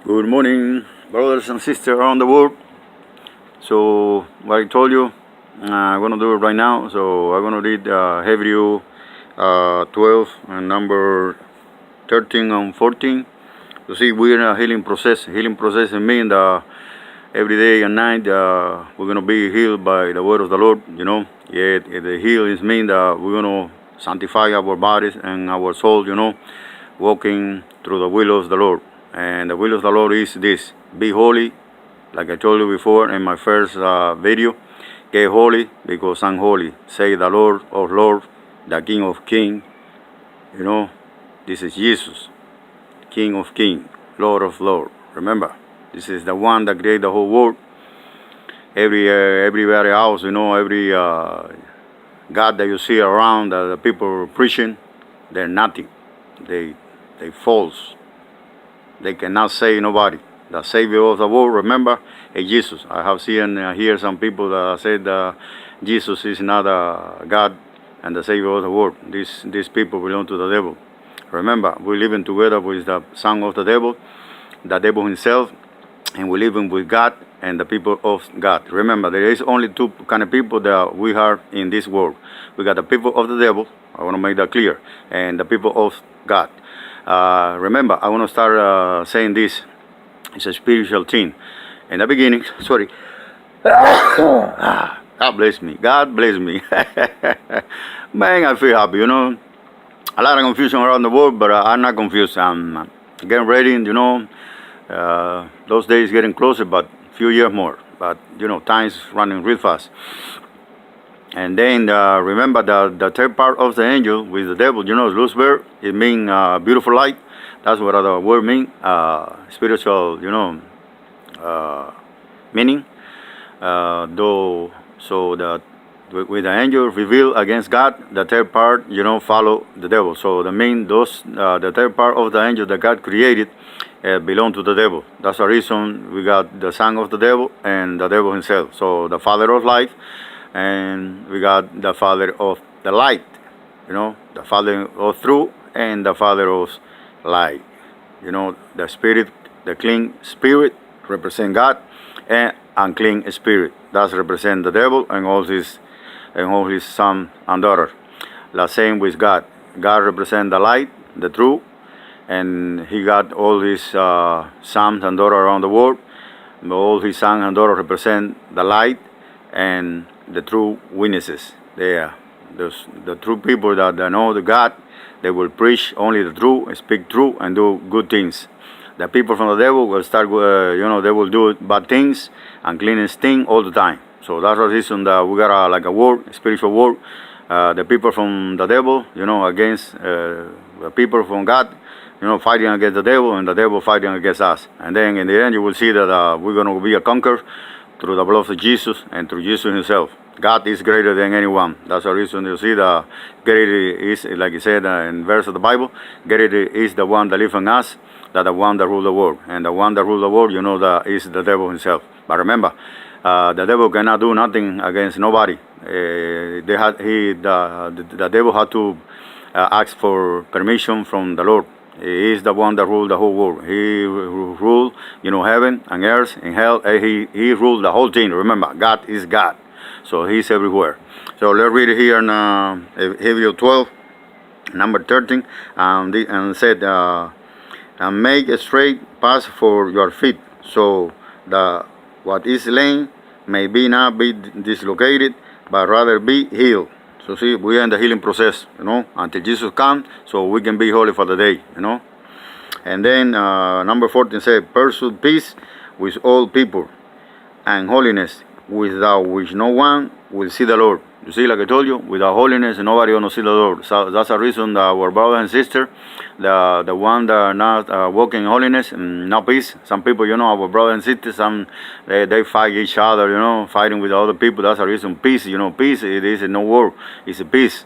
Good morning, brothers and sisters around the world. So, what I told you, I'm going to do it right now. So, I'm going to read Hebrew 12 and number 13 and 14. You see, we're in a healing process. Healing process means that every day and night we're going to be healed by the word of the Lord, Yet, the healing means that we're going to sanctify our bodies and our soul, walking through the will of the Lord. And the will of the Lord is this: be holy, like I told you before in my first video. Get holy because I'm holy. Say the Lord of Lords, the King of Kings. This is Jesus, King of Kings, Lord of Lords. Remember, this is the one that created the whole world. Everybody else, every God that you see around, the people preaching, they're nothing. They false. They cannot save nobody. The Savior of the world, remember, is Jesus. I have seen here some people that said Jesus is not God and the Savior of the world. These people belong to the devil. Remember, we're living together with the son of the devil himself, and we're living with God and the people of God. Remember, there is only two kind of people that we have in this world. We got the people of the devil, I want to make that clear, and the people of God. Remember, I want to start saying this. It's a spiritual thing. In the beginning, sorry. God bless me. God bless me. Man, I feel happy, A lot of confusion around the world, but I'm not confused. I'm getting ready, those days getting closer, but a few years more. But, time's running real fast. And then remember the third part of the angel with the devil, Lucifer, it means beautiful light. That's what the word means, spiritual, meaning. So that with the angel revealed against God, the third part, follow the devil. So the third part of the angel that God created belong to the devil. That's the reason we got the son of the devil and the devil himself. So the father of life, and we got the father of the light, the father of truth and the father of light. The spirit, the clean spirit represent God, and unclean spirit does represent the devil and all his son and daughter. The same with God. God represent the light, the truth, and he got all his sons and daughters around the world. All his sons and daughters represent the light and the true witnesses. They are the true people that know the God. They will preach only the truth, speak truth, and do good things. The people from the devil will start, they will do bad things and cleanest thing all the time. So that's the reason that we got a war, spiritual war. The people from the devil, against the people from God, fighting against the devil, and the devil fighting against us. And then in the end, you will see that we're going to be a conqueror through the blood of Jesus and through Jesus himself. God is greater than anyone. That's the reason you see that greater is, like it said in verse of the Bible, greater is the one that lives in us than the one that rules the world. And the one that rules the world, that is the devil himself. But remember, the devil cannot do nothing against nobody. The devil had to ask for permission from the Lord. He is the one that rules the whole world. He ruled, heaven and earth and hell. He ruled the whole thing. Remember, God is God. So he's everywhere. So let's read it here in Hebrew 12, number 13. And said, and make a straight path for your feet, so that what is lame may not be dislocated, but rather be healed. So see, we are in the healing process, until Jesus comes, so we can be holy for the day, And then number 14 says, pursue peace with all people and holiness, without which no one will see the Lord. You see, like I told you, without holiness, nobody will see the Lord. So that's the reason that our brother and sister, the one that are not walking in holiness, not peace. Some people, our brother and sisters, they fight each other, fighting with other people. That's the reason peace, peace, it is no war. It's a peace,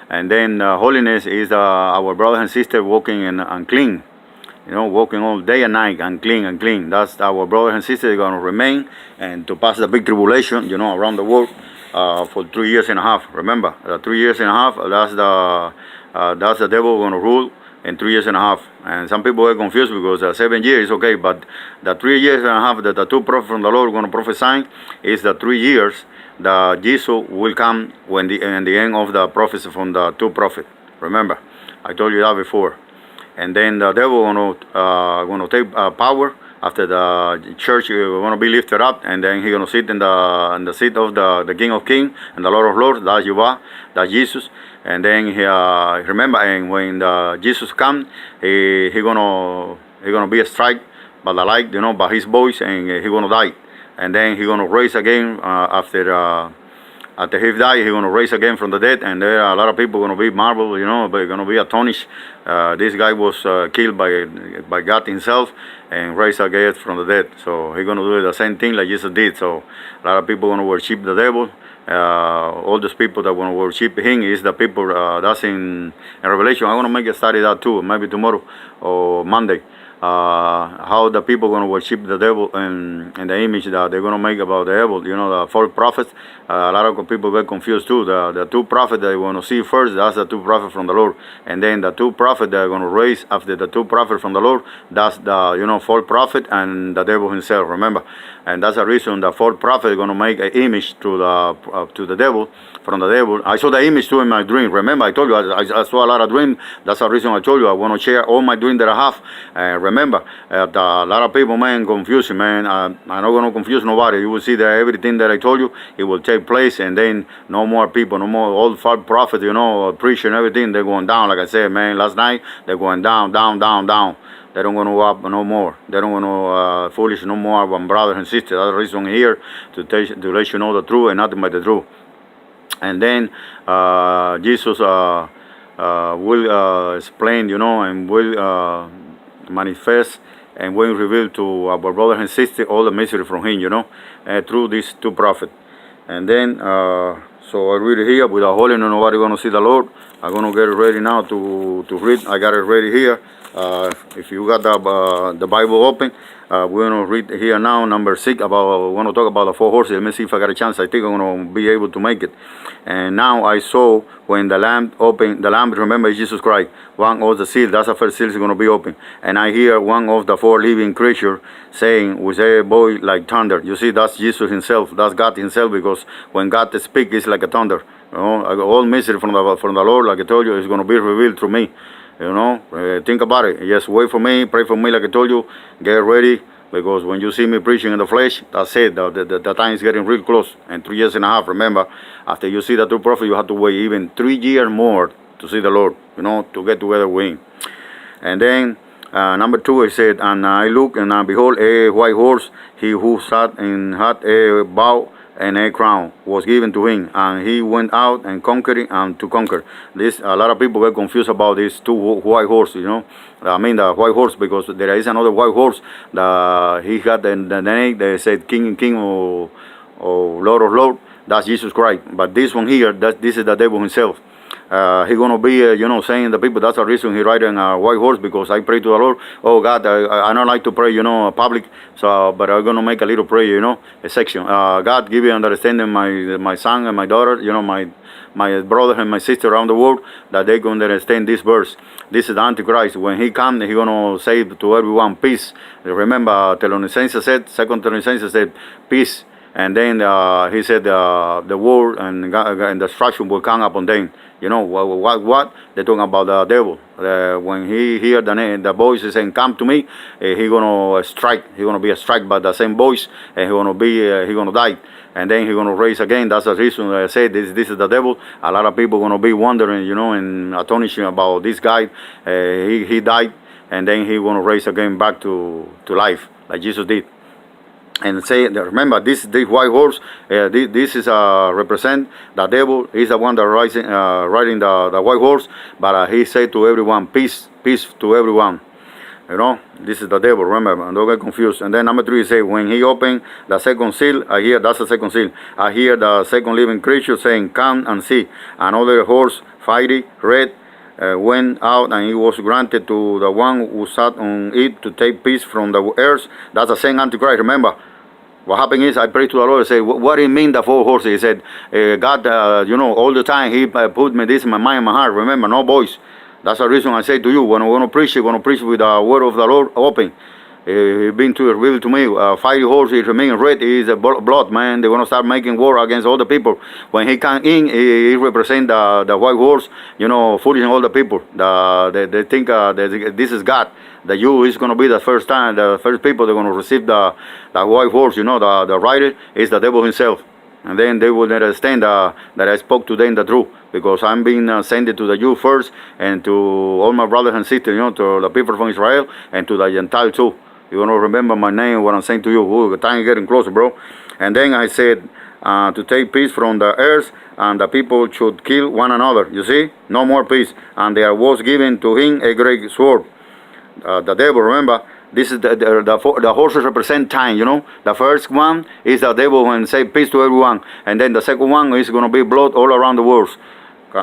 And then holiness is our brother and sister walking and clean. Walking all day and night and clean. That's our brothers and sisters are going to remain and to pass the big tribulation, around the world for 3 years and a half. Remember, 3 years and a half, that's the devil going to rule in 3 years and a half. And some people are confused because 7 years is okay, but the 3 years and a half that the two prophets from the Lord are going to prophesy is the 3 years that Jesus will come when in the end of the prophecy from the two prophets. Remember, I told you that before. And then the devil going to take power after the church going to be lifted up, and then he's going to sit in the seat of the King of Kings and the Lord of Lords. That's Jehovah, that's Jesus. And then he remember, and when Jesus comes, he gonna be a strike by the light, by his voice, and he gonna die. And then he gonna raise again after he died. He gonna raise again from the dead, and there are a lot of people gonna be marveled, but gonna be astonished. This guy was killed by God Himself and raised again from the dead. So he's gonna do the same thing like Jesus did. So a lot of people gonna worship the devil. All those people that want to worship him is the people that's in Revelation. I want to make a study that too, maybe tomorrow or Monday. How the people going to worship the devil and the image that they're going to make about the devil, the false prophets. A lot of people get confused too. The two prophets that you want to see first, that's the two prophets from the Lord. And then the two prophets that are going to raise after the two prophets from the Lord, that's the false prophet and the devil himself, remember. And that's the reason the false prophet is going to make an image to the devil, from the devil. I saw the image too in my dream. Remember, I told you I saw a lot of dreams. That's the reason I told you I want to share all my dreams that I have. Remember, a lot of people, man, confusing, man. I'm not going to confuse nobody. You will see that everything that I told you, it will take place, and then no more people, no more old false prophets, preaching everything. They're going down, like I said, man, last night. They're going down, down, down, down. They don't want to go up no more. They don't want to foolish no more about brothers and sisters. That's the reason here to let you know the truth and nothing but the truth. And then Jesus will explain, and will manifest and will reveal to our brothers and sisters all the mystery from him, through these two prophets. And then, so I read it here without holding, nobody going to see the Lord. I'm going to get it ready now to read. I got it ready here. If you got the Bible open, we're going to read here now, number 6, we want to talk about the 4 horses. Let me see if I got a chance. I think I'm going to be able to make it. And now I saw when the lamp opened, the lamp, remember, Jesus Christ, one of the seals, that's the first seal is going to be open. And I hear one of the 4 living creatures saying with a voice like thunder. You see, that's Jesus himself, that's God himself, because when God speaks, it's like a thunder. All mystery from the Lord, like I told you, is going to be revealed through me. Think about it. Just wait for me, pray for me, like I told you. Get ready, because when you see me preaching in the flesh, that's it. The time is getting real close. And 3 years and a half, remember, after you see the true prophet, you have to wait even 3 years more to see the Lord, to get together with him. And then, number 2, it said, and I looked, and behold, a white horse. He who sat in had a bow and a crown was given to him, and he went out and conquering and to conquer. A lot of people get confused about these 2 white horses, I mean the white horse, because there is another white horse. He got the name, they said King or Lord of Lord. That's Jesus Christ. But this one here, this is the devil himself. He's going to be, saying the people, that's the reason he riding a white horse, because I pray to the Lord. Oh, God, I don't like to pray, public, so, but I'm going to make a little prayer, a section. God, give you understanding my son and my daughter, my brother and my sister around the world, that they're going to understand this verse. This is the Antichrist. When he comes, he's going to say to everyone, peace. Remember, 2 Thessalonians said, peace. And then he said the war and destruction will come upon them. What? They're talking about the devil. When he hear the voice saying, come to me, he's going to strike. He's going to be struck by the same voice, and he's going to die. And then he's going to raise again. That's the reason I said this is the devil. A lot of people are going to be wondering, and astonishing about this guy. He died, and then he's going to raise again back to life, like Jesus did. And say, remember, this white horse, this is represent the devil. He's the one that riding the white horse. But he said to everyone, peace to everyone. This is the devil, remember, and don't get confused. And then number 3 say, when he opened the second seal, that's the second seal. I hear the second living creature saying, come and see. Another horse, fiery, red, went out, and it was granted to the one who sat on it to take peace from the earth. That's the same Antichrist, remember. What happened is, I prayed to the Lord and said, what do you mean the 4 horses? He said, God, all the time, he put me this in my mind and my heart. Remember, no voice. That's the reason I say to you, when I want to preach, with the word of the Lord open. It's been revealed to me. Fiery horse, it remains red. Is blood, man. They're gonna start making war against all the people. When he come in, he represent the white horse. You know, fooling all the people. They think that this is God. The you is gonna be the first time, the first people they're gonna receive the white horse. You know, the rider is the devil himself. And then they will understand that I spoke to them the truth, because I'm being sent to the Jew first, and to all my brothers and sisters, you know, to the people from Israel, and to the Gentile too. You want to remember my name, what I'm saying to you. Ooh, the time is getting closer, bro. And then I said to take peace from the earth, and the people should kill one another. You see? No more peace. And there was given to him a great sword. The devil, remember, this is the horses represent time, you know. The first one is the devil and say peace to everyone. And then the second one is going to be blood all around the world.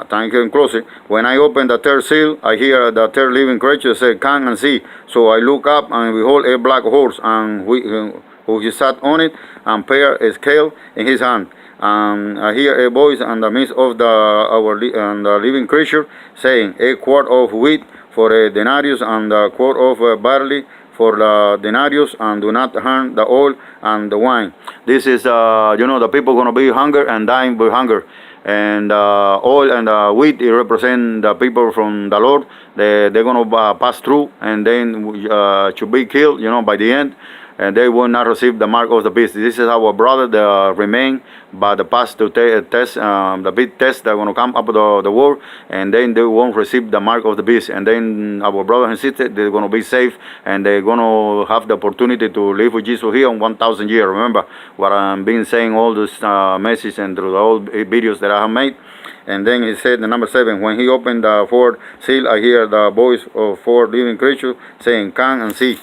Time getting closer. When I open the third seal, I hear the third living creature say, "Come and see." So I look up, and behold a black horse, and who he sat on it, and bare a scale in his hand. And I hear a voice in the midst of the living creature, saying, "A quart of wheat for a denarius, and a quart of barley for the denarius, and do not harm the oil and the wine." This is, you know, the people going to be hunger and dying by hunger. And oil and wheat, it represent the people from the Lord. They're going to pass through, and then should be killed, you know, by the end. And they will not receive the mark of the beast. This is our brother that remain by the past to test, the big test that are going to come up the world, and then they won't receive the mark of the beast. And then our brothers and sisters, they're going to be safe, and they're going to have the opportunity to live with Jesus here on 1,000 years. Remember what I'm been saying, all this message and through the old videos that I have made. And then he said, the number 7, when he opened the fourth seal, I hear the voice of 4 living creatures saying, "Come and see."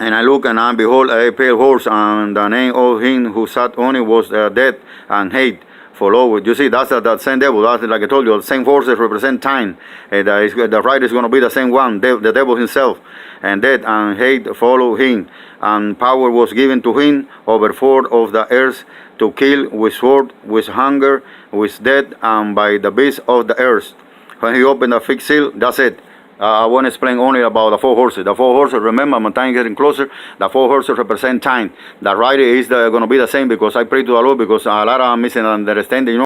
And I look, and I behold a pale horse, and the name of him who sat on it was Death, and Hate follow it. You see, that's that same devil. That's, like I told you, the same forces represent time. The rider is going to be the same one, the devil himself. And Death and Hate follow him. And power was given to him over 4 of the earth, to kill with sword, with hunger, with death, and by the beasts of the earth. When he opened the 5th seal, that's it. I want to explain only about the 4 horses. The 4 horses, remember, my time getting closer. The 4 horses represent time. The rider is going to be the same, because I pray to the Lord, because a lot of misunderstanding, you know.